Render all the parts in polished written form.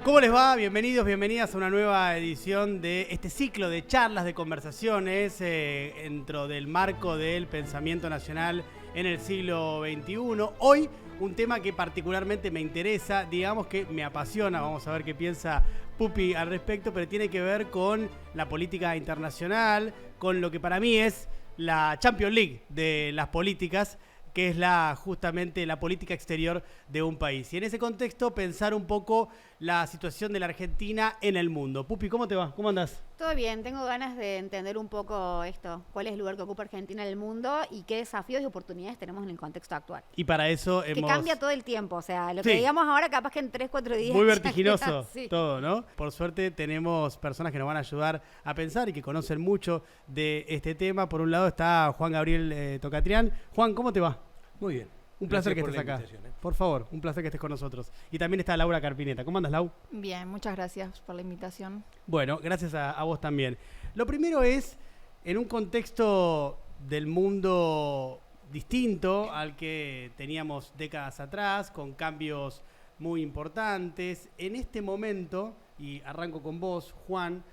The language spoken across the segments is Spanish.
¿Cómo les va? Bienvenidos, bienvenidas a una nueva edición de este ciclo de charlas, de conversaciones dentro del marco del pensamiento nacional en el siglo XXI. Hoy un tema que particularmente me interesa, digamos que me apasiona, vamos a ver qué piensa Pupi al respecto, pero tiene que ver con la política internacional, con lo que para mí es la Champions League de las políticas, que es justamente la política exterior de un país. Y en ese contexto pensar un poco la situación de la Argentina en el mundo. Pupi, ¿cómo te va? ¿Cómo andás? Todo bien, tengo ganas de entender un poco esto, cuál es el lugar que ocupa Argentina en el mundo y qué desafíos y oportunidades tenemos en el contexto actual. Y para eso Que cambia todo el tiempo, o sea, lo que Sí, digamos ahora capaz que en 3, 4 días. muy ya vertiginoso sí. todo, ¿no? Por suerte tenemos personas que nos van a ayudar a pensar y que conocen mucho de este tema. Por un lado está Juan Gabriel Tocatrián. Juan, ¿cómo te va? Muy bien. Un placer que Gracias estés por la acá. invitación. Por favor, un placer que estés con nosotros. Y también está Laura Carpineta. ¿Cómo andas, Lau? Bien, muchas gracias por la invitación. Bueno, gracias a vos también. Lo primero es, en un contexto del mundo distinto al que teníamos décadas atrás, con cambios muy importantes, en este momento, y arranco con vos, Juan,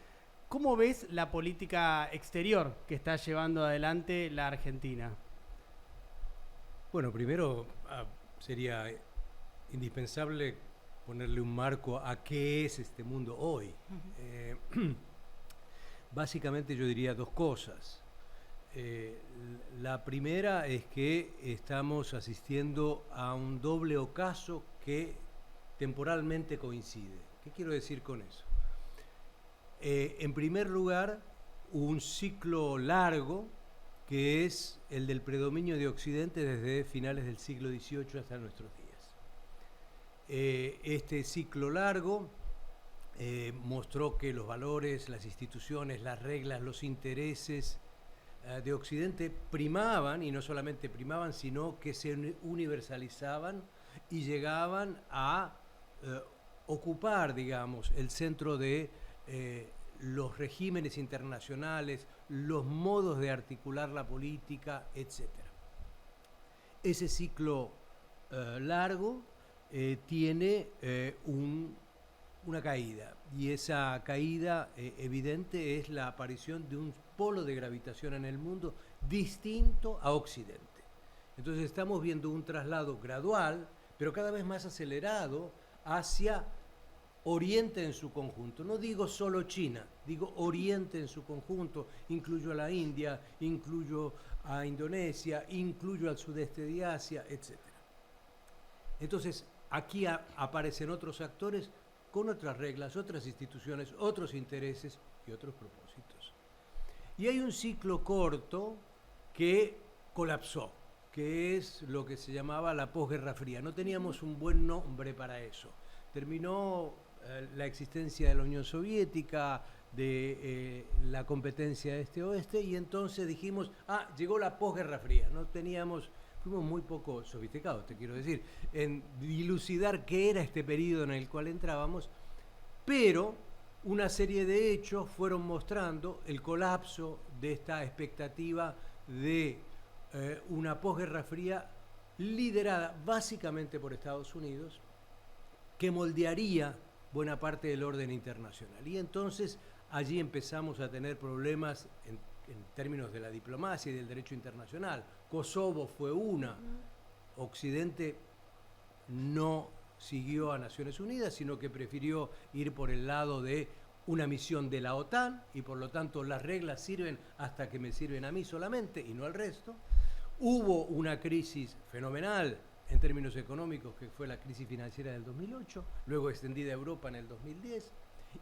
¿cómo ves la política exterior que está llevando adelante la Argentina? Bueno, primero sería indispensable ponerle un marco a qué es este mundo hoy. Básicamente yo diría dos cosas. La primera es que estamos asistiendo a un doble ocaso que temporalmente coincide. ¿Qué quiero decir con eso? En primer lugar, un ciclo largo que es el del predominio de Occidente desde finales del siglo XVIII hasta nuestros días. Este ciclo largo mostró que los valores, las instituciones, las reglas, los intereses de Occidente primaban, y no solamente primaban, sino que se universalizaban y llegaban a ocupar, digamos, el centro de los regímenes internacionales, los modos de articular la política, etc. Ese ciclo largo tiene una caída, y esa caída evidente es la aparición de un polo de gravitación en el mundo distinto a Occidente. Entonces estamos viendo un traslado gradual, pero cada vez más acelerado, hacia Oriente en su conjunto. No digo solo China, digo Oriente en su conjunto. Incluyo a la India, incluyo a Indonesia, incluyo al sudeste de Asia, etc. Entonces, aquí aparecen otros actores con otras reglas, otras instituciones, otros intereses y otros propósitos. Y hay un ciclo corto que colapsó, que es lo que se llamaba la posguerra fría. No teníamos un buen nombre para eso. Terminó la existencia de la Unión Soviética, de la competencia este-oeste, y entonces dijimos, llegó la posguerra fría. Fuimos muy poco sofisticados, te quiero decir, en dilucidar qué era este periodo en el cual entrábamos, pero una serie de hechos fueron mostrando el colapso de esta expectativa de una posguerra fría liderada básicamente por Estados Unidos, que moldearía buena parte del orden internacional. Y entonces allí empezamos a tener problemas en términos de la diplomacia y del derecho internacional. Kosovo fue una. Occidente no siguió a Naciones Unidas, sino que prefirió ir por el lado de una misión de la OTAN, y por lo tanto las reglas sirven hasta que me sirven a mí solamente y no al resto. Hubo una crisis fenomenal en términos económicos, que fue la crisis financiera del 2008, luego extendida a Europa en el 2010,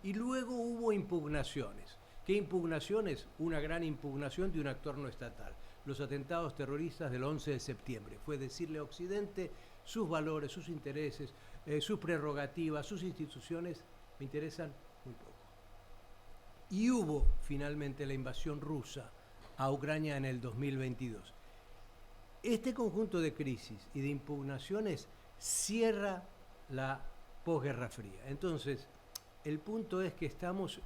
y luego hubo impugnaciones. ¿Qué impugnaciones? Una gran impugnación de un actor no estatal, los atentados terroristas del 11 de septiembre. Fue decirle a Occidente: sus valores, sus intereses, sus prerrogativas, sus instituciones me interesan muy poco. Y hubo finalmente la invasión rusa a Ucrania en el 2022. Este conjunto de crisis y de impugnaciones cierra la posguerra fría. Entonces, el punto es que estamos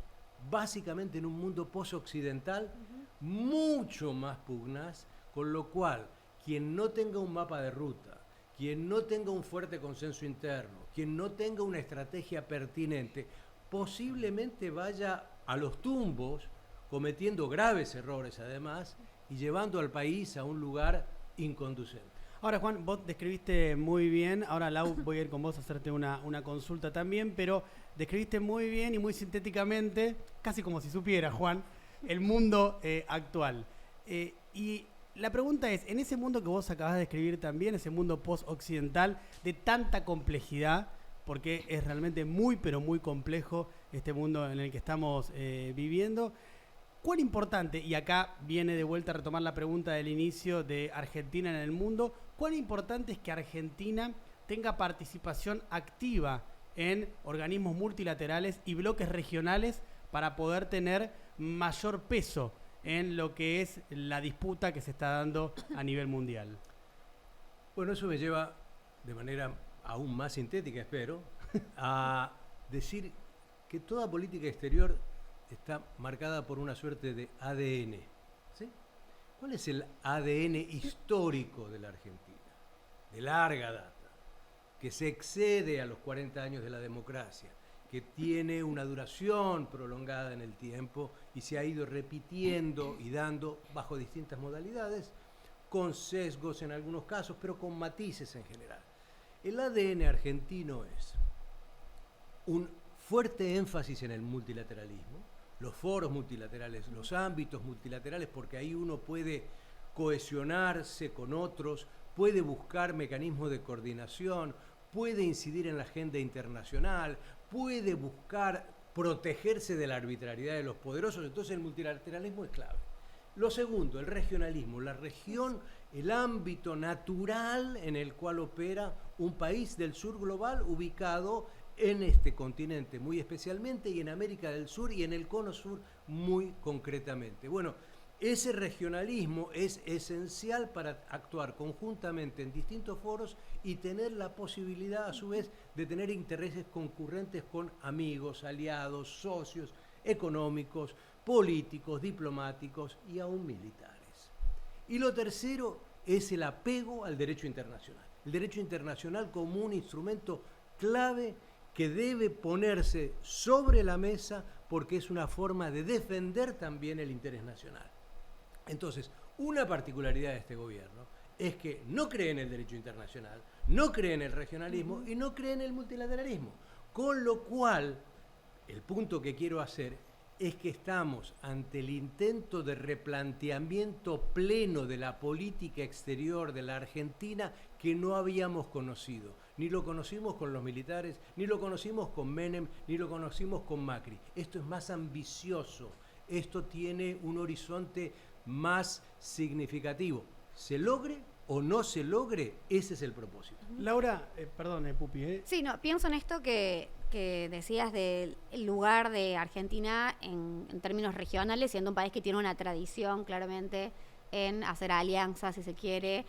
básicamente en un mundo posoccidental mucho más pugnaz, con lo cual quien no tenga un mapa de ruta, quien no tenga un fuerte consenso interno, quien no tenga una estrategia pertinente, posiblemente vaya a los tumbos, cometiendo graves errores además, y llevando al país a un lugar inconducente. Ahora, Juan, vos describiste muy bien, ahora Lau, voy a ir con vos a hacerte una consulta también, pero describiste muy bien y muy sintéticamente, casi como si supiera, Juan, el mundo actual. Y la pregunta es, en ese mundo que vos acabás de describir también, ese mundo post-occidental de tanta complejidad, porque es realmente muy, pero muy complejo este mundo en el que estamos viviendo, ¿cuán importante, y acá viene de vuelta a retomar la pregunta del inicio de Argentina en el mundo, cuán importante es que Argentina tenga participación activa en organismos multilaterales y bloques regionales para poder tener mayor peso en lo que es la disputa que se está dando a nivel mundial? Bueno, eso me lleva de manera aún más sintética, espero, a decir que toda política exterior está marcada por una suerte de ADN. ¿Sí? ¿Cuál es el ADN histórico de la Argentina? De larga data, que se excede a los 40 años de la democracia, que tiene una duración prolongada en el tiempo y se ha ido repitiendo y dando bajo distintas modalidades, con sesgos en algunos casos, pero con matices en general. El ADN argentino es un fuerte énfasis en el multilateralismo, los foros multilaterales, los ámbitos multilaterales, porque ahí uno puede cohesionarse con otros, puede buscar mecanismos de coordinación, puede incidir en la agenda internacional, puede buscar protegerse de la arbitrariedad de los poderosos. Entonces el multilateralismo es clave. Lo segundo, el regionalismo, la región, el ámbito natural en el cual opera un país del sur global ubicado en este continente muy especialmente y en América del Sur y en el Cono Sur muy concretamente. Bueno, ese regionalismo es esencial para actuar conjuntamente en distintos foros y tener la posibilidad a su vez de tener intereses concurrentes con amigos, aliados, socios económicos, políticos, diplomáticos y aún militares. Y lo tercero es el apego al derecho internacional. El derecho internacional como un instrumento clave que debe ponerse sobre la mesa porque es una forma de defender también el interés nacional. Entonces, una particularidad de este gobierno es que no cree en el derecho internacional, no cree en el regionalismo y no cree en el multilateralismo. Con lo cual, el punto que quiero hacer es que estamos ante el intento de replanteamiento pleno de la política exterior de la Argentina que no habíamos conocido. Ni lo conocimos con los militares, ni lo conocimos con Menem, ni lo conocimos con Macri. Esto es más ambicioso, esto tiene un horizonte más significativo. Se logre o no se logre, ese es el propósito. Laura, perdón, Pupi. Sí, no, pienso en esto que decías del lugar de Argentina en términos regionales, siendo un país que tiene una tradición claramente en hacer alianzas, si se quiere,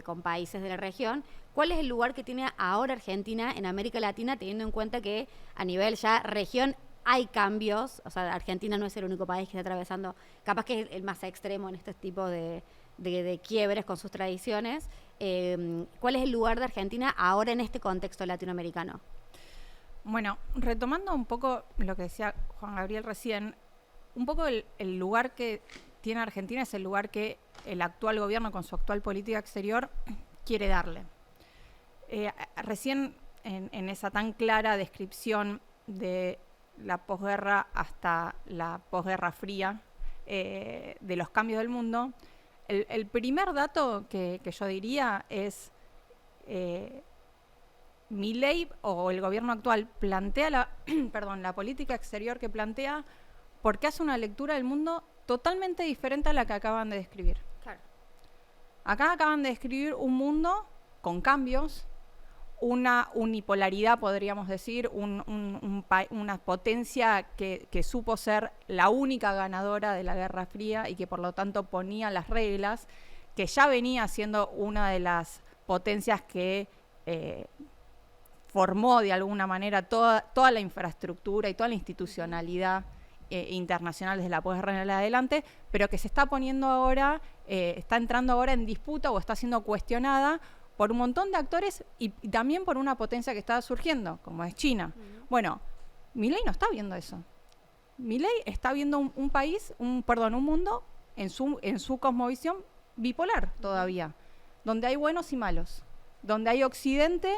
con países de la región. ¿Cuál es el lugar que tiene ahora Argentina en América Latina, teniendo en cuenta que a nivel ya región hay cambios? O sea, Argentina no es el único país que está atravesando, capaz que es el más extremo en este tipo de quiebres con sus tradiciones. ¿Cuál es el lugar de Argentina ahora en este contexto latinoamericano? Bueno, retomando un poco lo que decía Juan Gabriel recién, un poco el lugar que tiene Argentina es el lugar que el actual gobierno con su actual política exterior quiere darle. Recién en esa tan clara descripción de la posguerra hasta la posguerra fría, de los cambios del mundo, el primer dato que yo diría es Milei o el gobierno actual plantea la política exterior que plantea porque hace una lectura del mundo totalmente diferente a la que acaban de describir. Claro. Acá acaban de describir un mundo con cambios, una unipolaridad, podríamos decir, una potencia que supo ser la única ganadora de la Guerra Fría y que por lo tanto ponía las reglas, que ya venía siendo una de las potencias que formó de alguna manera toda la infraestructura y toda la institucionalidad internacional desde la posguerra en adelante, pero que se está poniendo ahora, está entrando ahora en disputa o está siendo cuestionada por un montón de actores y también por una potencia que está surgiendo, como es China. Bueno, Milei no está viendo eso. Milei está viendo un mundo en su cosmovisión bipolar todavía, donde hay buenos y malos, donde hay Occidente.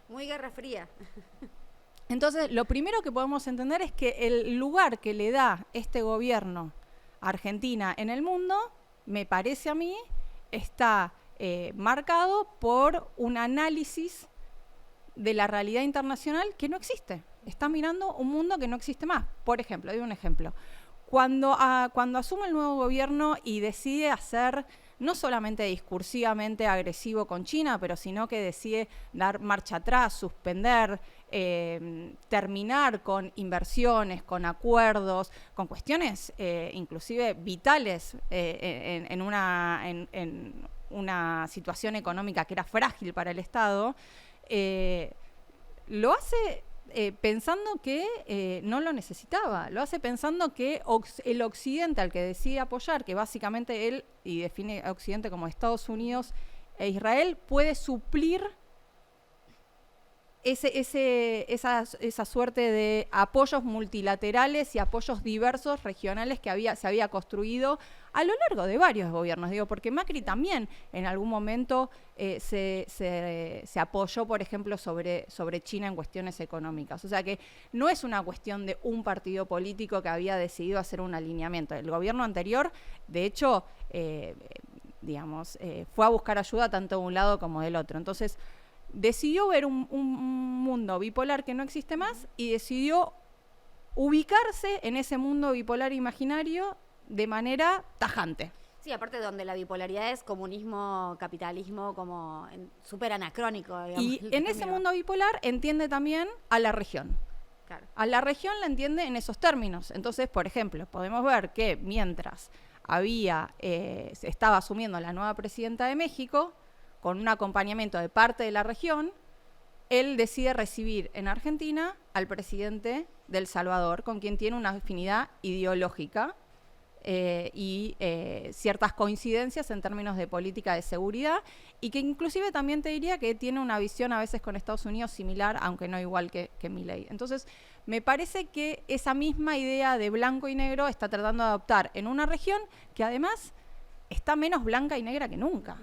Muy Guerra Fría. Entonces, lo primero que podemos entender es que el lugar que le da este gobierno a Argentina en el mundo, me parece a mí, está marcado por un análisis de la realidad internacional que no existe. Está mirando un mundo que no existe más. Por ejemplo, doy un ejemplo. Cuando asume el nuevo gobierno y decide hacer, no solamente discursivamente agresivo con China, pero sino que decide dar marcha atrás, suspender, terminar con inversiones, con acuerdos, con cuestiones inclusive vitales en una situación económica que era frágil para el Estado, lo hace pensando que no lo necesitaba, lo hace pensando que el Occidente al que decide apoyar, que básicamente él, y define a Occidente como Estados Unidos e Israel, puede suplir esa suerte de apoyos multilaterales y apoyos diversos regionales que se había construido a lo largo de varios gobiernos, porque Macri también en algún momento se apoyó, por ejemplo, sobre China en cuestiones económicas. O sea que no es una cuestión de un partido político que había decidido hacer un alineamiento. El gobierno anterior, de hecho, fue a buscar ayuda tanto de un lado como del otro. Entonces, decidió ver un mundo bipolar que no existe más y decidió ubicarse en ese mundo bipolar imaginario de manera tajante. Sí, aparte donde la bipolaridad es comunismo, capitalismo, como súper anacrónico. Digamos, y en ese mundo bipolar entiende también a la región. Claro. A la región la entiende en esos términos. Entonces, por ejemplo, podemos ver que mientras se estaba asumiendo la nueva presidenta de México, con un acompañamiento de parte de la región, él decide recibir en Argentina al presidente de El Salvador, con quien tiene una afinidad ideológica y ciertas coincidencias en términos de política de seguridad, y que inclusive también te diría que tiene una visión a veces con Estados Unidos similar, aunque no igual que Milei. Entonces, me parece que esa misma idea de blanco y negro está tratando de adoptar en una región que además está menos blanca y negra que nunca,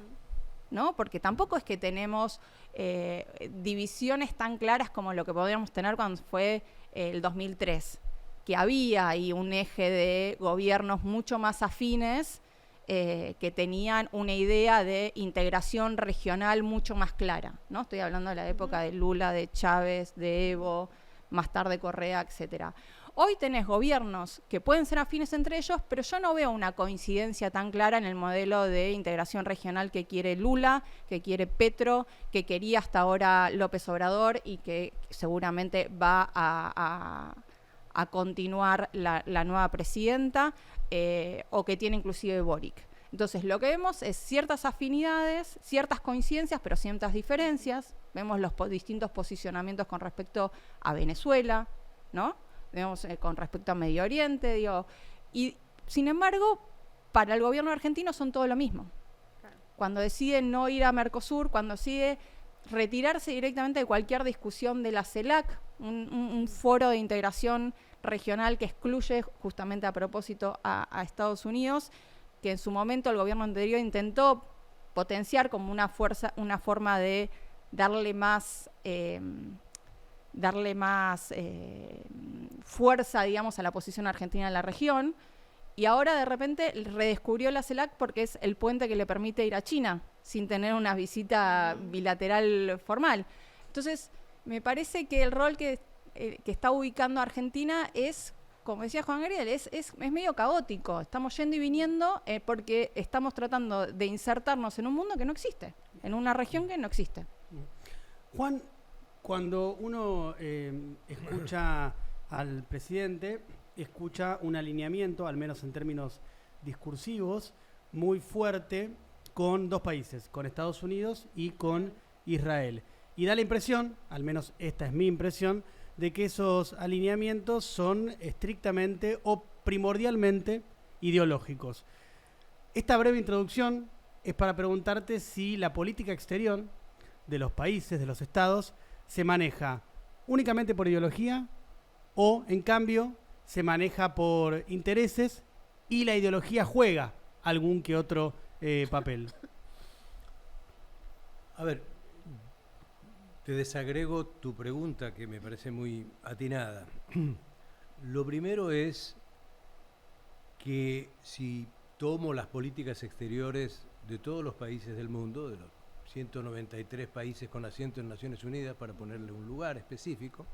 ¿no? Porque tampoco es que tenemos divisiones tan claras como lo que podríamos tener cuando fue el 2003, que había ahí un eje de gobiernos mucho más afines que tenían una idea de integración regional mucho más clara, ¿no? Estoy hablando de la época de Lula, de Chávez, de Evo, más tarde Correa, etcétera. Hoy tenés gobiernos que pueden ser afines entre ellos, pero yo no veo una coincidencia tan clara en el modelo de integración regional que quiere Lula, que quiere Petro, que quería hasta ahora López Obrador y que seguramente va a continuar la nueva presidenta, o que tiene inclusive Boric. Entonces, lo que vemos es ciertas afinidades, ciertas coincidencias, pero ciertas diferencias. Vemos los distintos posicionamientos con respecto a Venezuela, ¿no? Vemos con respecto a Medio Oriente, y sin embargo, para el gobierno argentino son todo lo mismo. Claro. Cuando decide no ir a Mercosur, cuando decide retirarse directamente de cualquier discusión de la CELAC, un foro de integración regional que excluye justamente a propósito a Estados Unidos, que en su momento el gobierno anterior intentó potenciar como una forma de darle más fuerza, digamos, a la posición argentina en la región, y ahora de repente redescubrió la CELAC porque es el puente que le permite ir a China sin tener una visita bilateral formal. Entonces, me parece que el rol que está ubicando Argentina es, como decía Juan Gabriel, es medio caótico. Estamos yendo y viniendo porque estamos tratando de insertarnos en un mundo que no existe, en una región que no existe. Juan, cuando uno escucha al presidente, escucha un alineamiento, al menos en términos discursivos, muy fuerte con dos países, con Estados Unidos y con Israel. Y da la impresión, al menos esta es mi impresión, de que esos alineamientos son estrictamente o primordialmente ideológicos. Esta breve introducción es para preguntarte si la política exterior de los países, de los estados, se maneja únicamente por ideología o, en cambio, se maneja por intereses y la ideología juega algún que otro papel. A ver, te desagrego tu pregunta que me parece muy atinada. Lo primero es que si tomo las políticas exteriores de todos los países del mundo, de los 193 países con asiento en Naciones Unidas, para ponerle un lugar específico,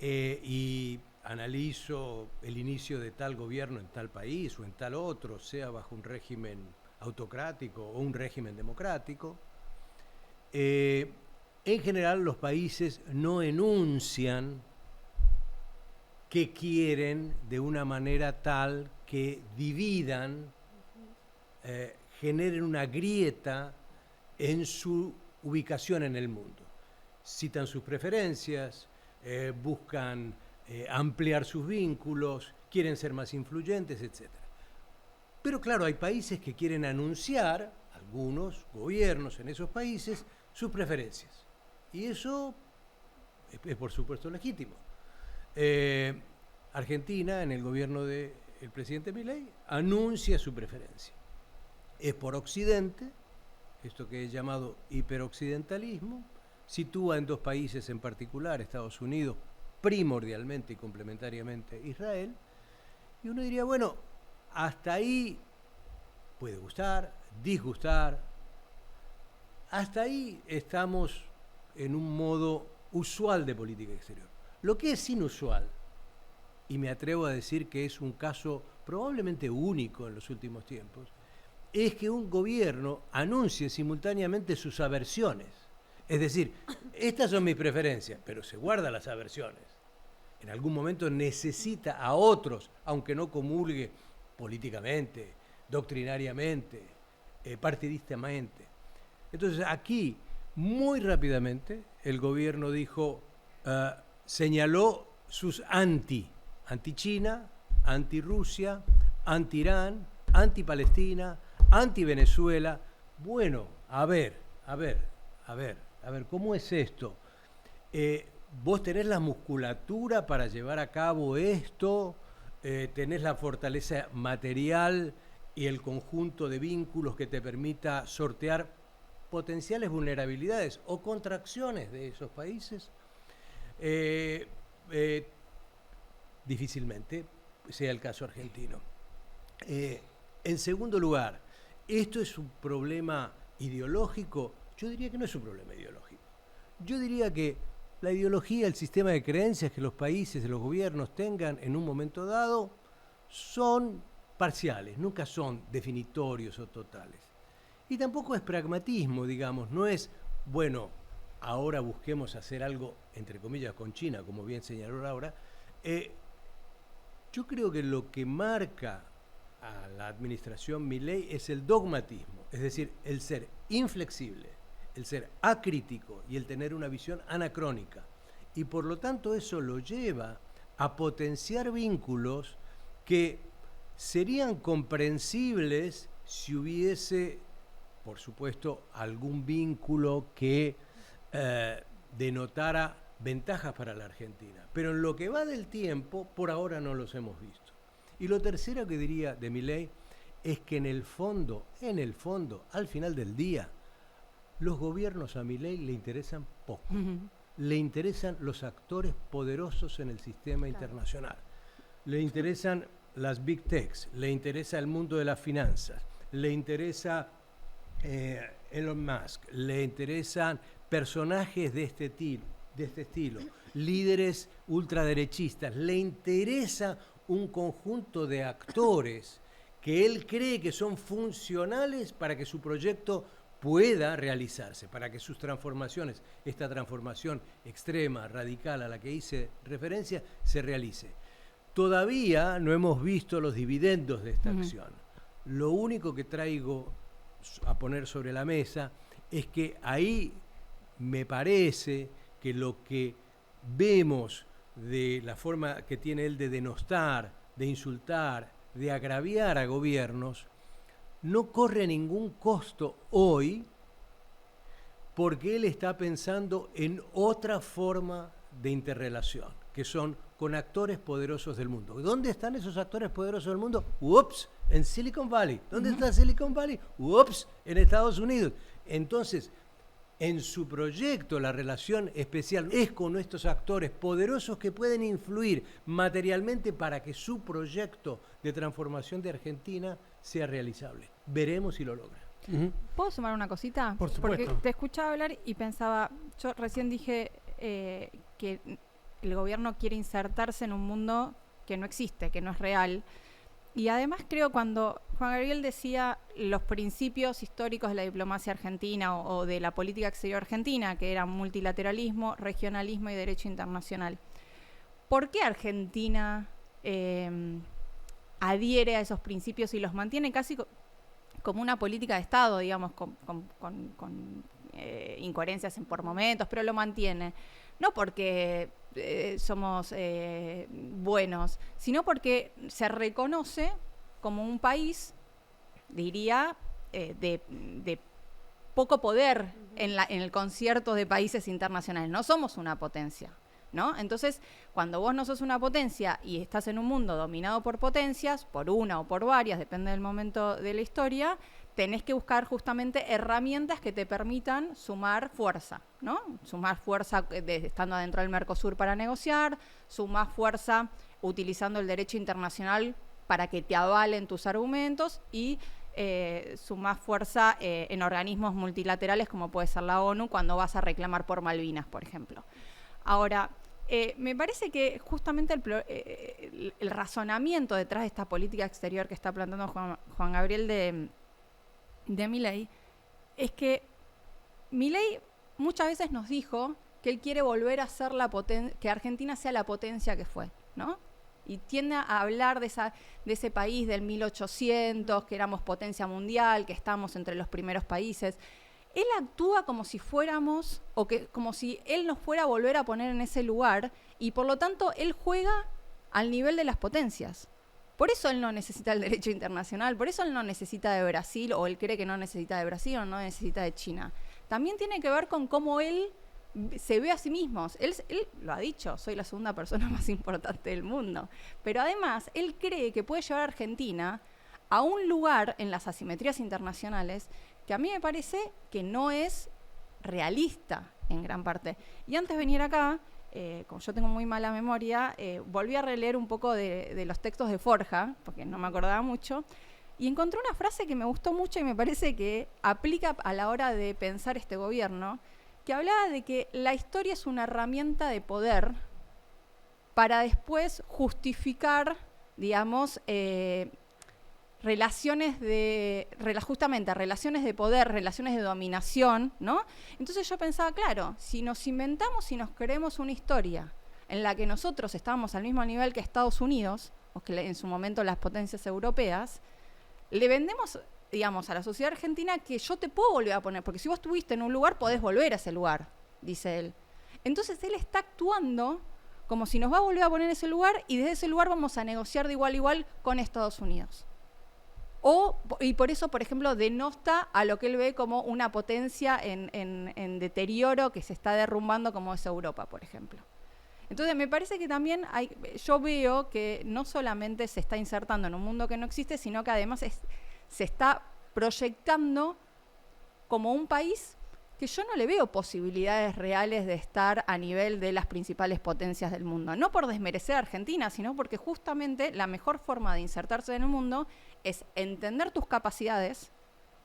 y analizo el inicio de tal gobierno en tal país o en tal otro, sea bajo un régimen autocrático o un régimen democrático, en general los países no enuncian qué quieren de una manera tal que dividan, generen una grieta en su ubicación en el mundo. Citan sus preferencias, buscan ampliar sus vínculos, quieren ser más influyentes, etc. Pero claro, hay países que quieren anunciar, algunos gobiernos en esos países, sus preferencias. Y eso es por supuesto legítimo. Argentina, en el gobierno del presidente Milei, anuncia su preferencia. Es por Occidente, esto que es llamado hiperoccidentalismo, sitúa en dos países en particular, Estados Unidos, primordialmente y complementariamente Israel, y uno diría, bueno, hasta ahí puede gustar, disgustar, hasta ahí estamos en un modo usual de política exterior. Lo que es inusual, y me atrevo a decir que es un caso probablemente único en los últimos tiempos, es que un gobierno anuncie simultáneamente sus aversiones. Es decir, estas son mis preferencias, pero se guarda las aversiones. En algún momento necesita a otros, aunque no comulgue políticamente, doctrinariamente, partidistamente. Entonces aquí, muy rápidamente, el gobierno dijo, señaló sus anti-China, anti-Rusia, anti-Irán, anti-Palestina, anti-Venezuela. Bueno, a ver, ¿cómo es esto? ¿Vos tenés la musculatura para llevar a cabo esto? ¿Tenés la fortaleza material y el conjunto de vínculos que te permita sortear potenciales vulnerabilidades o contracciones de esos países? Difícilmente sea el caso argentino. En segundo lugar, ¿esto es un problema ideológico? Yo diría que no es un problema ideológico. Yo diría que la ideología, el sistema de creencias que los países, los gobiernos tengan en un momento dado, son parciales, nunca son definitorios o totales. Y tampoco es pragmatismo, digamos, no es, bueno, ahora busquemos hacer algo, entre comillas, con China, como bien señaló Laura. Yo creo que lo que marca a la administración Milei es el dogmatismo, es decir, el ser inflexible, el ser acrítico y el tener una visión anacrónica. Y por lo tanto eso lo lleva a potenciar vínculos que serían comprensibles si hubiese, por supuesto, algún vínculo que denotara ventajas para la Argentina. Pero en lo que va del tiempo, por ahora no los hemos visto. Y lo tercero que diría de Milei es que en el fondo, al final del día, los gobiernos a Milei le interesan poco. Le interesan los actores poderosos en el sistema internacional. Le interesan las big techs, le interesa el mundo de las finanzas, le interesa Elon Musk, le interesan personajes de este estilo, líderes ultraderechistas, le interesa un conjunto de actores que él cree que son funcionales para que su proyecto pueda realizarse, para que sus transformaciones, esta transformación extrema, radical a la que hice referencia, se realice. Todavía no hemos visto los dividendos de esta acción. Lo único que traigo a poner sobre la mesa es que ahí me parece que lo que vemos de la forma que tiene él de denostar, de insultar, de agraviar a gobiernos, no corre ningún costo hoy porque él está pensando en otra forma de interrelación, que son con actores poderosos del mundo. ¿Dónde están esos actores poderosos del mundo? ¡Ups! En Silicon Valley. ¿Dónde está Silicon Valley? ¡Ups! En Estados Unidos. Entonces, en su proyecto, la relación especial es con estos actores poderosos que pueden influir materialmente para que su proyecto de transformación de Argentina sea realizable. Veremos si lo logra. ¿Puedo sumar una cosita? Por supuesto. Porque te escuchaba hablar y pensaba, yo recién dije que el gobierno quiere insertarse en un mundo que no existe, que no es real. Y además creo cuando Juan Gabriel decía los principios históricos de la diplomacia argentina o de la política exterior argentina, que eran multilateralismo, regionalismo y derecho internacional. ¿Por qué Argentina adhiere a esos principios y los mantiene casi como una política de Estado, digamos, con incoherencias por momentos, pero lo mantiene? No porque somos buenos, sino porque se reconoce como un país, diría, de poco poder en el concierto de países internacionales. No somos una potencia, ¿no? Entonces, cuando vos no sos una potencia y estás en un mundo dominado por potencias, por una o por varias, depende del momento de la historia, tenés que buscar justamente herramientas que te permitan sumar fuerza, ¿no? Sumar fuerza estando adentro del Mercosur para negociar, sumar fuerza utilizando el derecho internacional para que te avalen tus argumentos y sumar fuerza en organismos multilaterales como puede ser la ONU cuando vas a reclamar por Malvinas, por ejemplo. Ahora, me parece que justamente el razonamiento detrás de esta política exterior que está planteando Juan Gabriel de Milei es que Milei muchas veces nos dijo que él quiere volver a ser que Argentina sea la potencia que fue, ¿no? Y tiende a hablar de ese país del 1800, que éramos potencia mundial, que estamos entre los primeros países. Él actúa como si fuéramos, como si él nos fuera a volver a poner en ese lugar, y por lo tanto él juega al nivel de las potencias. Por eso él no necesita el derecho internacional, por eso él no necesita de Brasil, o él cree que no necesita de Brasil o no necesita de China. También tiene que ver con cómo él se ve a sí mismo. Él lo ha dicho, soy la segunda persona más importante del mundo. Pero además, él cree que puede llevar a Argentina a un lugar en las asimetrías internacionales que a mí me parece que no es realista en gran parte. Y antes de venir acá, como yo tengo muy mala memoria, volví a releer un poco de los textos de Forja, porque no me acordaba mucho, y encontré una frase que me gustó mucho y me parece que aplica a la hora de pensar este gobierno, que hablaba de que la historia es una herramienta de poder para después justificar, digamos, relaciones de poder, relaciones de dominación, ¿no? Entonces yo pensaba, claro, si nos inventamos y nos creemos una historia en la que nosotros estábamos al mismo nivel que Estados Unidos, o que en su momento las potencias europeas, le vendemos, digamos, a la sociedad argentina que yo te puedo volver a poner, porque si vos estuviste en un lugar, podés volver a ese lugar, dice él. Entonces él está actuando como si nos va a volver a poner en ese lugar y desde ese lugar vamos a negociar de igual a igual con Estados Unidos. Y por eso, por ejemplo, denosta a lo que él ve como una potencia en deterioro que se está derrumbando como es Europa, por ejemplo. Entonces me parece que también yo veo que no solamente se está insertando en un mundo que no existe, sino que además se está proyectando como un país que yo no le veo posibilidades reales de estar a nivel de las principales potencias del mundo. No por desmerecer a Argentina, sino porque justamente la mejor forma de insertarse en el mundo es entender tus capacidades,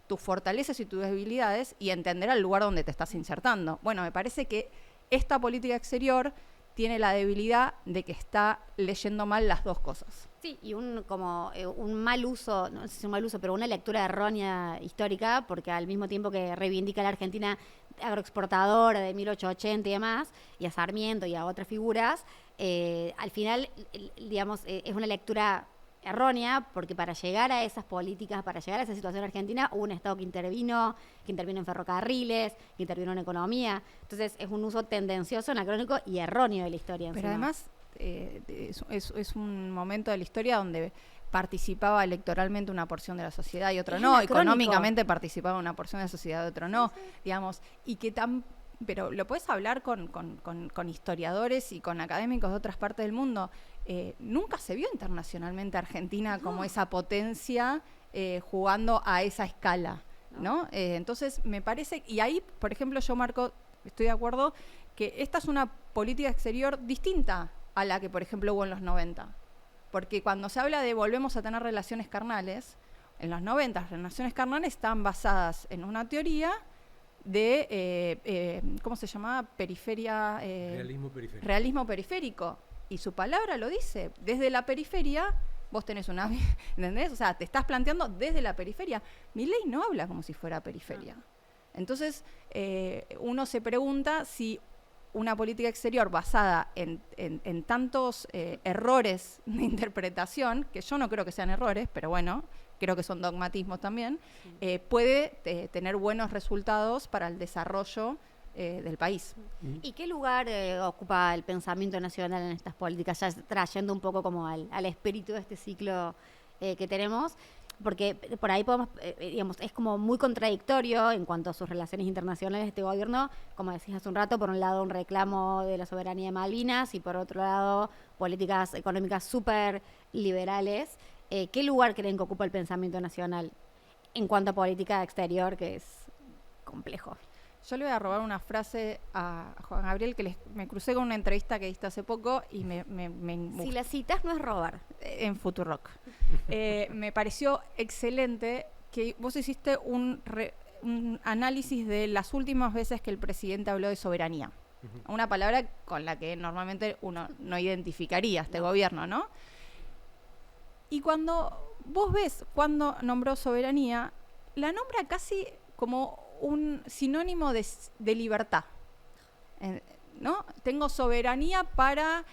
tus fortalezas y tus debilidades y entender al lugar donde te estás insertando. Bueno, me parece que esta política exterior tiene la debilidad de que está leyendo mal las dos cosas. Sí, y un mal uso, no sé si un mal uso, pero una lectura errónea histórica, porque al mismo tiempo que reivindica a la Argentina agroexportadora de 1880 y demás, y a Sarmiento y a otras figuras, al final, digamos, es una lectura errónea, porque para llegar a esas políticas, para llegar a esa situación argentina, hubo un Estado que intervino en ferrocarriles, que intervino en economía. Entonces es un uso tendencioso, anacrónico y erróneo de la historia. Pero además es un momento de la historia donde participaba electoralmente una porción de la sociedad y otro Es no, anacrónico. económicamente participaba una porción de la sociedad y otro no, digamos, y que pero lo puedes hablar con historiadores y con académicos de otras partes del mundo. Nunca se vio internacionalmente a Argentina como esa potencia jugando a esa escala, ¿no? Entonces, me parece, y ahí, por ejemplo, yo, Marco, estoy de acuerdo que esta es una política exterior distinta a la que, por ejemplo, hubo en los 90. Porque cuando se habla de volvemos a tener relaciones carnales, en los 90 las relaciones carnales están basadas en una teoría de, ¿cómo se llamaba? Periferia... Realismo periférico. Realismo periférico. Y su palabra lo dice. Desde la periferia, vos tenés una... ¿Entendés? O sea, te estás planteando desde la periferia. Milei no habla como si fuera periferia. Entonces, uno se pregunta si una política exterior basada en tantos errores de interpretación, que yo no creo que sean errores, pero bueno, creo que son dogmatismos también, puede tener buenos resultados para el desarrollo del país. ¿Y qué lugar ocupa el pensamiento nacional en estas políticas? Ya trayendo un poco como al espíritu de este ciclo que tenemos, porque por ahí podemos, digamos, es como muy contradictorio en cuanto a sus relaciones internacionales de este gobierno, como decías hace un rato, por un lado un reclamo de la soberanía de Malvinas y por otro lado políticas económicas súper liberales. ¿Qué lugar creen que ocupa el pensamiento nacional en cuanto a política exterior, que es complejo? Yo le voy a robar una frase a Juan Gabriel, que me crucé con una entrevista que diste hace poco y Si la citas no es robar. En Futurock. Me pareció excelente que vos hiciste un análisis de las últimas veces que el presidente habló de soberanía. Una palabra con la que normalmente uno no identificaría este gobierno, ¿no? Y cuando vos ves cuando nombró soberanía, la nombra casi como un sinónimo de libertad, ¿no? Tengo soberanía para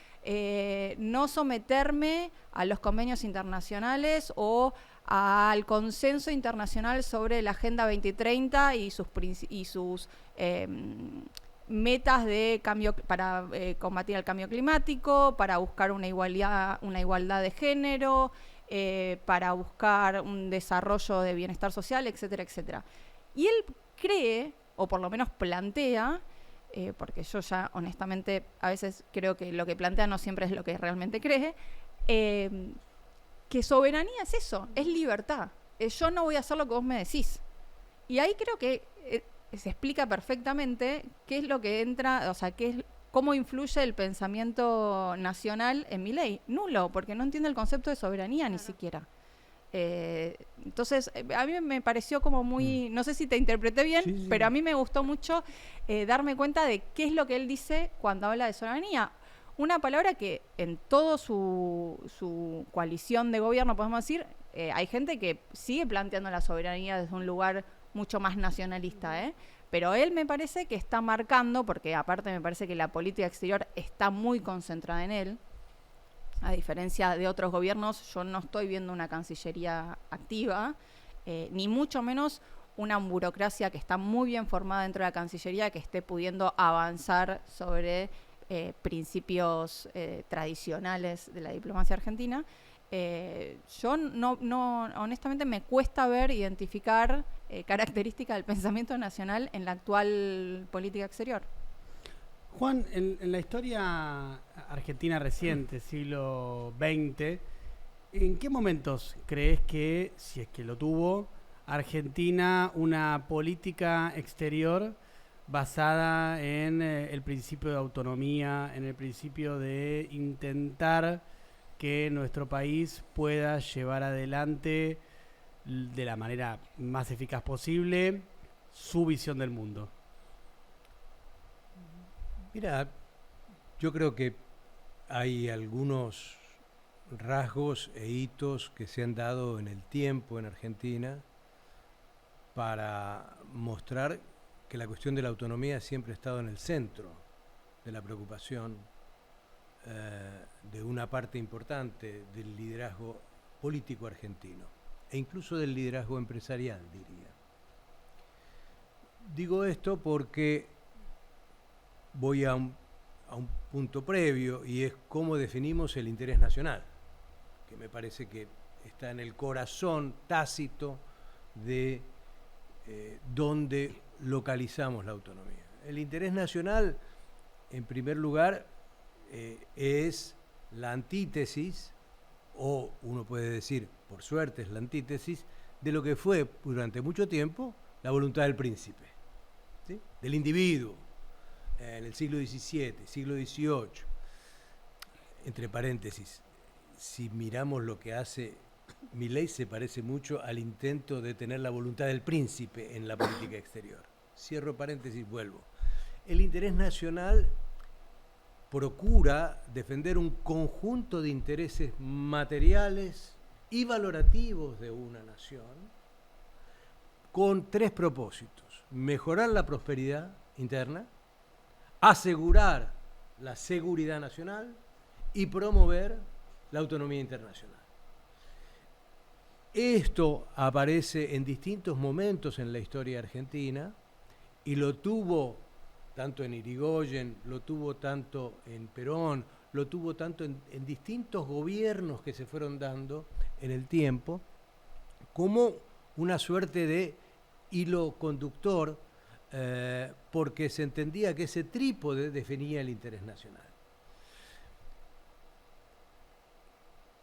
no someterme a los convenios internacionales o al consenso internacional sobre la Agenda 2030 y sus metas de cambio para combatir el cambio climático, para buscar una igualdad de género, para buscar un desarrollo de bienestar social, etcétera, etcétera. Y él cree, o por lo menos plantea, porque yo ya honestamente a veces creo que lo que plantea no siempre es lo que realmente cree, que soberanía es eso, es libertad. Yo no voy a hacer lo que vos me decís. Y ahí creo que se explica perfectamente qué es lo que entra, o sea, cómo influye el pensamiento nacional en Milei. Nulo, porque no entiende el concepto de soberanía ni siquiera. Entonces, a mí me pareció como muy, no sé si te interpreté bien, sí. Pero a mí me gustó mucho darme cuenta de qué es lo que él dice cuando habla de soberanía. Una palabra que en toda su coalición de gobierno, podemos decir, hay gente que sigue planteando la soberanía desde un lugar mucho más nacionalista, pero él me parece que está marcando, porque aparte me parece que la política exterior está muy concentrada en él. A diferencia de otros gobiernos, yo no estoy viendo una cancillería activa, ni mucho menos una burocracia que está muy bien formada dentro de la Cancillería, que esté pudiendo avanzar sobre principios tradicionales de la diplomacia argentina. Yo honestamente me cuesta identificar características del pensamiento nacional en la actual política exterior. Juan, en la historia argentina reciente, siglo XX, ¿en qué momentos crees que, si es que lo tuvo, Argentina una política exterior basada en el principio de autonomía, en el principio de intentar que nuestro país pueda llevar adelante de la manera más eficaz posible su visión del mundo? Mira, yo creo que hay algunos rasgos e hitos que se han dado en el tiempo en Argentina para mostrar que la cuestión de la autonomía siempre ha estado en el centro de la preocupación de una parte importante del liderazgo político argentino e incluso del liderazgo empresarial, diría. Digo esto porque voy a un punto previo, y es cómo definimos el interés nacional, que me parece que está en el corazón tácito de donde localizamos la autonomía. El interés nacional, en primer lugar, es la antítesis, o uno puede decir, por suerte es la antítesis, de lo que fue durante mucho tiempo la voluntad del príncipe, ¿sí? Del individuo, en el siglo XVII, siglo XVIII. Entre paréntesis, si miramos lo que hace Milei, se parece mucho al intento de tener la voluntad del príncipe en la política exterior. Cierro paréntesis, vuelvo. El interés nacional procura defender un conjunto de intereses materiales y valorativos de una nación con tres propósitos: mejorar la prosperidad interna, asegurar la seguridad nacional y promover la autonomía internacional. Esto aparece en distintos momentos en la historia argentina y lo tuvo tanto en Irigoyen, lo tuvo tanto en Perón, lo tuvo tanto en distintos gobiernos que se fueron dando en el tiempo, como una suerte de hilo conductor, porque se entendía que ese trípode definía el interés nacional.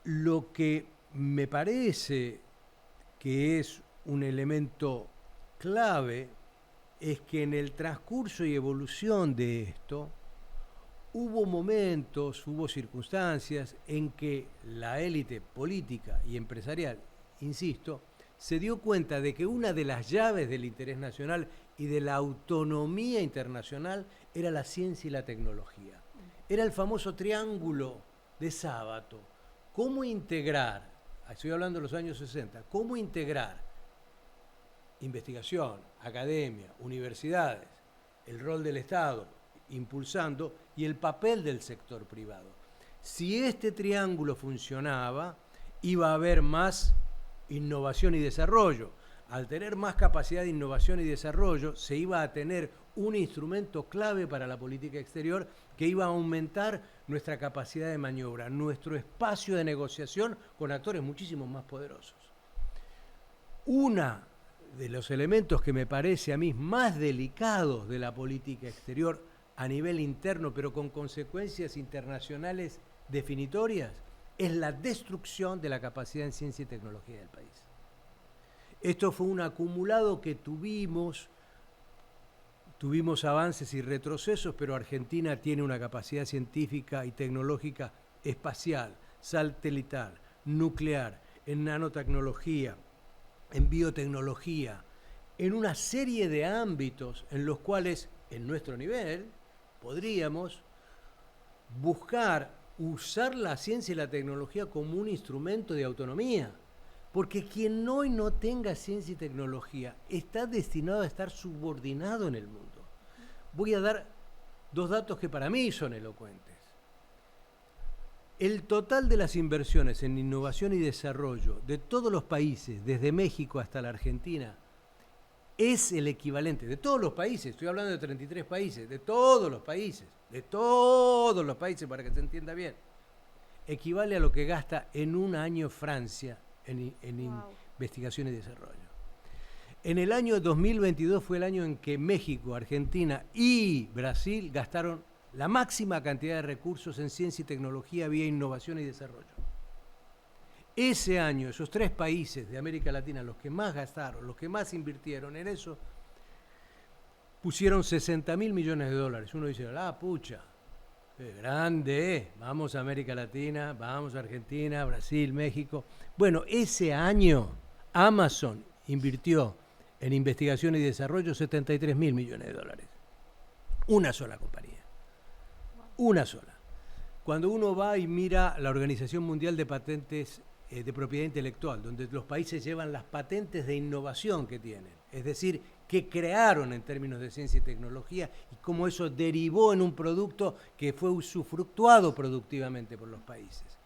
Lo que me parece que es un elemento clave es que en el transcurso y evolución de esto hubo momentos, hubo circunstancias en que la élite política y empresarial, insisto, se dio cuenta de que una de las llaves del interés nacional y de la autonomía internacional era la ciencia y la tecnología. Era el famoso triángulo de Sábato. ¿Cómo integrar, estoy hablando de los años 60, cómo integrar investigación, academia, universidades, el rol del Estado impulsando y el papel del sector privado? Si este triángulo funcionaba, iba a haber más innovación y desarrollo. Al tener más capacidad de innovación y desarrollo, se iba a tener un instrumento clave para la política exterior que iba a aumentar nuestra capacidad de maniobra, nuestro espacio de negociación con actores muchísimo más poderosos. Uno de los elementos que me parece a mí más delicados de la política exterior a nivel interno, pero con consecuencias internacionales definitorias, es la destrucción de la capacidad en ciencia y tecnología del país. Esto fue un acumulado que tuvimos avances y retrocesos, pero Argentina tiene una capacidad científica y tecnológica espacial, satelital, nuclear, en nanotecnología, en biotecnología, en una serie de ámbitos en los cuales, en nuestro nivel, podríamos buscar usar la ciencia y la tecnología como un instrumento de autonomía. Porque quien hoy no tenga ciencia y tecnología está destinado a estar subordinado en el mundo. Voy a dar dos datos que para mí son elocuentes. El total de las inversiones en innovación y desarrollo de todos los países, desde México hasta la Argentina, es el equivalente de todos los países, estoy hablando de 33 países, de todos los países para que se entienda bien, equivale a lo que gasta en un año Francia en investigación y desarrollo. En el año 2022 fue el año en que México, Argentina y Brasil gastaron la máxima cantidad de recursos en ciencia y tecnología vía innovación y desarrollo. Ese año, esos tres países de América Latina, los que más gastaron, los que más invirtieron en eso, pusieron $60.000 millones. Uno dice, pucha, qué grande, vamos a América Latina, vamos a Argentina, Brasil, México. Bueno, ese año Amazon invirtió en investigación y desarrollo $73.000 millones. Una sola compañía. Una sola. Cuando uno va y mira la Organización Mundial de Patentes de Propiedad Intelectual, donde los países llevan las patentes de innovación que tienen, es decir, que crearon en términos de ciencia y tecnología, y cómo eso derivó en un producto que fue usufructuado productivamente por los países.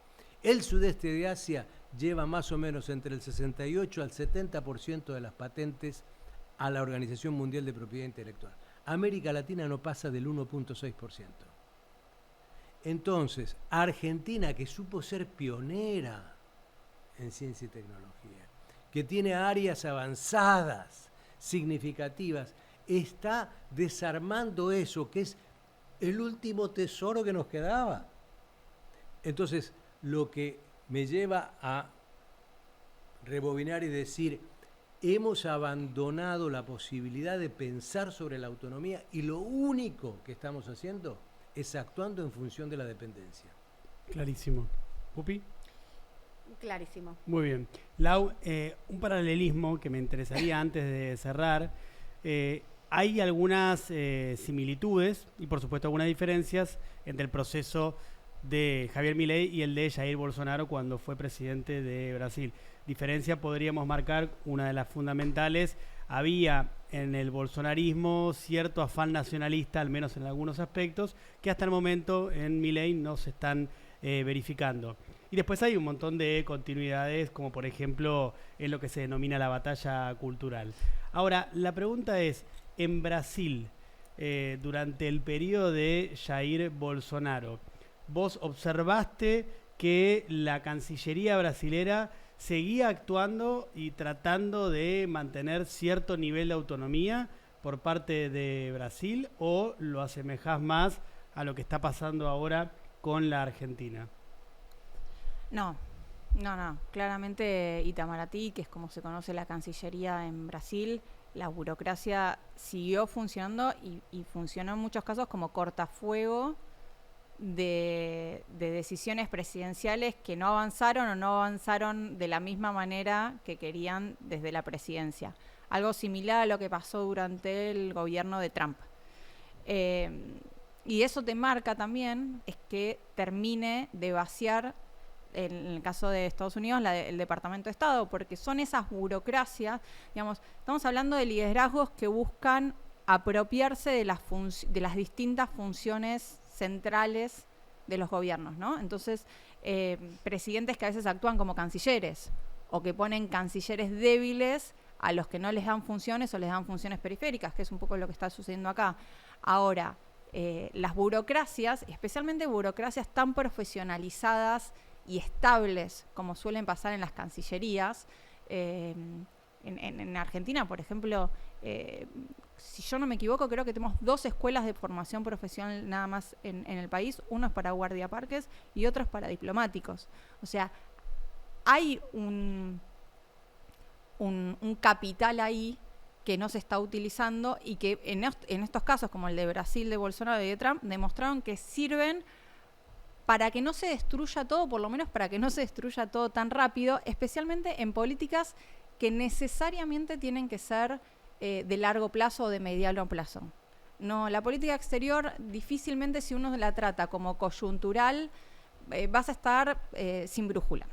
El sudeste de Asia lleva más o menos entre el 68 al 70% de las patentes a la Organización Mundial de Propiedad Intelectual. América Latina no pasa del 1.6%. Entonces, Argentina, que supo ser pionera en ciencia y tecnología, que tiene áreas avanzadas, significativas, está desarmando eso, que es el último tesoro que nos quedaba. Entonces, lo que me lleva a rebobinar y decir, hemos abandonado la posibilidad de pensar sobre la autonomía y lo único que estamos haciendo es actuando en función de la dependencia. Clarísimo. ¿Pupi? Clarísimo. Muy bien. Lau, un paralelismo que me interesaría antes de cerrar. Hay algunas similitudes y por supuesto algunas diferencias entre el proceso de Javier Milei y el de Jair Bolsonaro cuando fue presidente de Brasil. Diferencia podríamos marcar una de las fundamentales. Había en el bolsonarismo cierto afán nacionalista, al menos en algunos aspectos, que hasta el momento en Milei no se están verificando. Y después hay un montón de continuidades, como por ejemplo en lo que se denomina la batalla cultural. Ahora, la pregunta es, en Brasil, durante el periodo de Jair Bolsonaro, ¿vos observaste que la Cancillería brasilera seguía actuando y tratando de mantener cierto nivel de autonomía por parte de Brasil o lo asemejás más a lo que está pasando ahora con la Argentina? No. Claramente Itamaraty, que es como se conoce la Cancillería en Brasil, la burocracia siguió funcionando y funcionó en muchos casos como cortafuego de decisiones presidenciales que no avanzaron o no avanzaron de la misma manera que querían desde la presidencia. Algo similar a lo que pasó durante el gobierno de Trump. Y eso te marca también es que termine de vaciar, en el caso de Estados Unidos, el Departamento de Estado, porque son esas burocracias, digamos, estamos hablando de liderazgos que buscan apropiarse de las distintas funciones centrales de los gobiernos, ¿no? Entonces, presidentes que a veces actúan como cancilleres o que ponen cancilleres débiles a los que no les dan funciones o les dan funciones periféricas, que es un poco lo que está sucediendo acá. Ahora, las burocracias, especialmente burocracias tan profesionalizadas y estables como suelen pasar en las cancillerías, en Argentina, por ejemplo, si yo no me equivoco, creo que tenemos 2 escuelas de formación profesional nada más en el país. Uno es para guardiaparques y otro es para diplomáticos. O sea, hay un capital ahí que no se está utilizando y que en estos casos, como el de Brasil, de Bolsonaro y de Trump, demostraron que sirven para que no se destruya todo, por lo menos para que no se destruya todo tan rápido, especialmente en políticas que necesariamente tienen que ser de largo plazo o de mediano plazo. No, la política exterior difícilmente, si uno la trata como coyuntural, vas a estar sin brújula,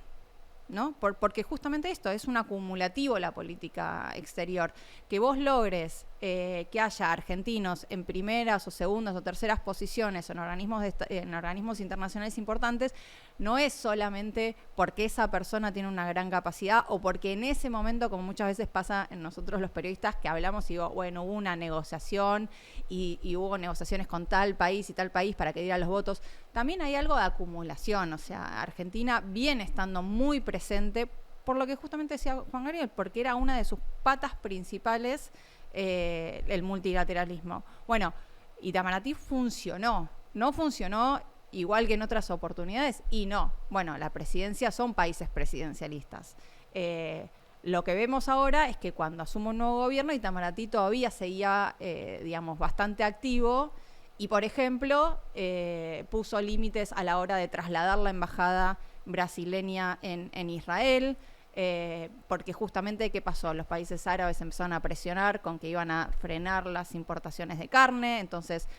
¿no? Porque justamente esto es un acumulativo, la política exterior. Que vos logres que haya argentinos en primeras o segundas o terceras posiciones en organismos internacionales importantes, no es solamente porque esa persona tiene una gran capacidad o porque en ese momento, como muchas veces pasa en nosotros los periodistas, que hablamos y digo, bueno, hubo una negociación y hubo negociaciones con tal país y tal país para que diera los votos. También hay algo de acumulación, o sea, Argentina viene estando muy presente, por lo que justamente decía Juan Gabriel, porque era una de sus patas principales el multilateralismo. Bueno, Itamaraty funcionó, no funcionó igual que en otras oportunidades y no. Bueno, la presidencia son países presidencialistas. Lo que vemos ahora es que cuando asume un nuevo gobierno, Itamaraty todavía seguía, bastante activo y, por ejemplo, puso límites a la hora de trasladar la embajada brasileña en Israel. Porque justamente, ¿qué pasó? Los países árabes empezaron a presionar con que iban a frenar las importaciones de carne, entonces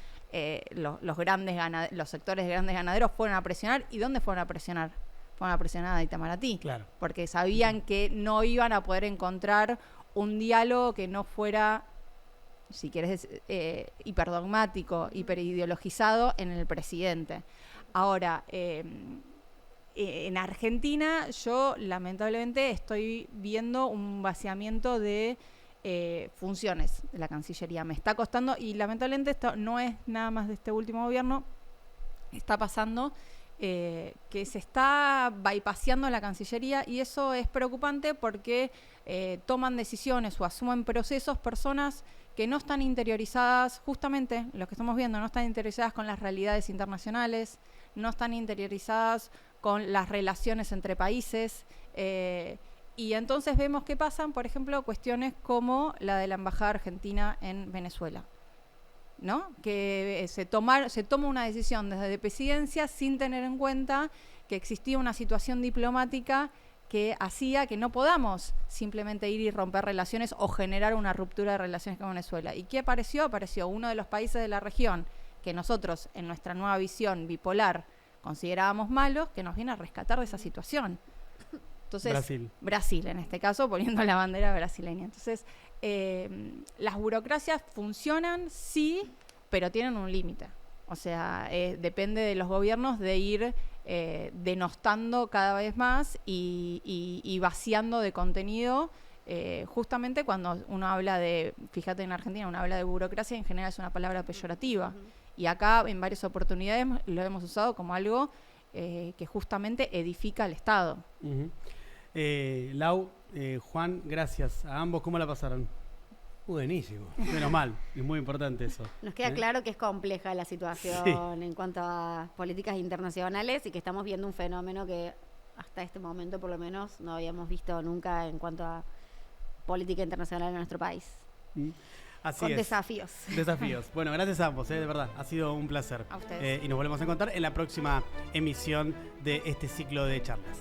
los sectores de grandes ganaderos fueron a presionar. ¿Y dónde fueron a presionar? Fueron a presionar a Itamaraty, claro, porque sabían que no iban a poder encontrar un diálogo que no fuera, si querés, hiperdogmático, hiperideologizado en el presidente. Ahora, en Argentina yo lamentablemente estoy viendo un vaciamiento de funciones de la Cancillería. Me está costando y lamentablemente esto no es nada más de este último gobierno, está pasando que se está bypaseando la Cancillería, y eso es preocupante porque toman decisiones o asumen procesos personas que no están interiorizadas, justamente lo que estamos viendo, no están interiorizadas con las realidades internacionales, no están interiorizadas con las relaciones entre países, y entonces vemos que pasan, por ejemplo, cuestiones como la de la Embajada Argentina en Venezuela, ¿no? Que se toma una decisión desde presidencia sin tener en cuenta que existía una situación diplomática que hacía que no podamos simplemente ir y romper relaciones o generar una ruptura de relaciones con Venezuela. ¿Y qué apareció? Apareció uno de los países de la región que nosotros, en nuestra nueva visión bipolar, considerábamos malos, que nos viene a rescatar de esa situación. Entonces, Brasil, en este caso, poniendo la bandera brasileña. Entonces, las burocracias funcionan, sí, pero tienen un límite. O sea, depende de los gobiernos de ir denostando cada vez más y vaciando de contenido. Justamente cuando uno habla de, fíjate en Argentina, uno habla de burocracia, en general es una palabra peyorativa. Y acá en varias oportunidades lo hemos usado como algo que justamente edifica al Estado. Lau, Juan, gracias a ambos. ¿Cómo la pasaron? Buenísimo. Menos mal, es muy importante eso. Nos queda claro que es compleja la situación en cuanto a políticas internacionales y que estamos viendo un fenómeno que hasta este momento por lo menos no habíamos visto nunca en cuanto a política internacional en nuestro país. Así con es. desafíos. Desafíos. Bueno, gracias a ambos, de verdad. Ha sido un placer. A ustedes. Y nos volvemos a encontrar en la próxima emisión de este ciclo de charlas.